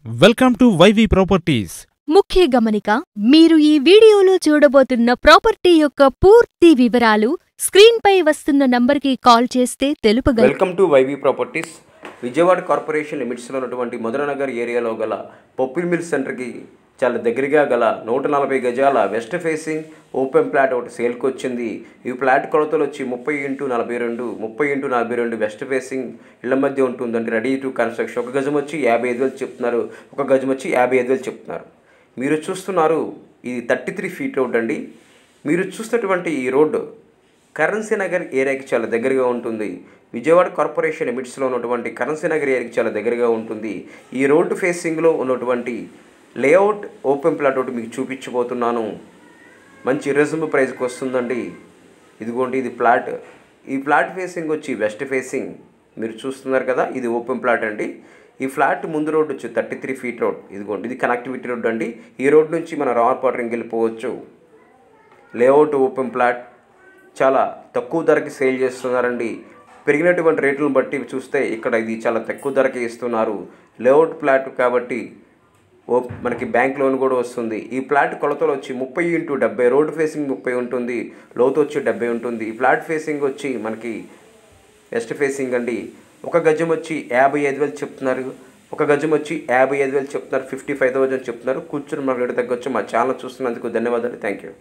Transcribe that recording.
Welcome to YV properties. ముఖ్య గమనిక, మీరు ఈ వీడియోలో చూడబోతున్న ప్రాపర్టీ యొక్క పూర్తి వివరాలు స్క్రీన్పై వస్తున్న నంబర్కి కాల్ చేస్తే తెలుపగలరు. Welcome to YV properties. Vijayawada corporation లిమిట్స్లో ఉన్నటువంటి మధురనగర్ ఏరియాలో గల పప్పుల్ మిల్ సెంటర్కి చాలా దగ్గరగా గల 140 గజాల వెస్ట్ ఫేసింగ్ ఓపెన్ ప్లాట్ ఒకటి సేల్కి వచ్చింది. ఈ ప్లాట్ కొలతలు వచ్చి 30x42, 30x42 వెస్ట్ ఫేసింగ్ ఇళ్ల మధ్య ఉంటుందండి. Ready to construction. ఒక గజం వచ్చి 55,000 చెప్తున్నారు, ఒక గజం వచ్చి 55,000 చెప్తున్నారు. మీరు చూస్తున్నారు ఇది 33 ఫీట్ రోడ్ అండి. మీరు చూస్తున్నటువంటి ఈ రోడ్డు కరెన్సీ నగర్ ఏరియాకి చాలా దగ్గరగా ఉంటుంది. విజయవాడ కార్పొరేషన్ లిమిట్స్లో ఉన్నటువంటి కరెన్సీ నగర్ ఏరియాకి చాలా దగ్గరగా ఉంటుంది. ఈ రోడ్డు ఫేసింగ్లో ఉన్నటువంటి లేఅవుట్ ఓపెన్ ప్లాట్ ఒకటి మీకు చూపించబోతున్నాను. మంచి రీజనబుల్ ప్రైస్కి వస్తుందండి. ఇదిగోండి, ఇది ప్లాట్. ఈ ప్లాట్ ఫేసింగ్ వచ్చి వెస్ట్ ఫేసింగ్ మీరు చూస్తున్నారు కదా, ఇది ఓపెన్ ప్లాట్ అండి. ఈ ఫ్లాట్ ముందు రోడ్ వచ్చి 33 ఫీట్ రోడ్. ఇదిగోండి, ఇది కనెక్టివిటీ రోడ్ అండి. ఈ రోడ్ నుంచి మన రామర్పాటరింగ్కి వెళ్ళిపోవచ్చు. లేఅవుట్ ఓపెన్ ప్లాట్ చాలా తక్కువ ధరకి సేల్ చేస్తున్నారండి. పెరిగినటువంటి రేట్లను బట్టి చూస్తే ఇక్కడ ఇది చాలా తక్కువ ధరకి ఇస్తున్నారు. లేఅవుట్ ప్లాట్ కాబట్టి మనకి బ్యాంక్ లోన్ కూడా వస్తుంది. ఈ ప్లాట్ కొలతలు వచ్చి 30x70, రోడ్ ఫేసింగ్ 30 ఉంటుంది, లోతు వచ్చి 70 ఉంటుంది. ఈ ప్లాట్ ఫేసింగ్ వచ్చి మనకి వెస్ట్ ఫేసింగ్ అండి. ఒక గజం వచ్చి 55,000 చెప్తున్నారు, ఒక గజం వచ్చి 55,000 చెప్తున్నారు, 55,000 చెప్తున్నారు. కూర్చొని మనకు రేటు తగ్గొచ్చు. మా ఛానల్ చూస్తున్నందుకు ధన్యవాదాలు. Thank you.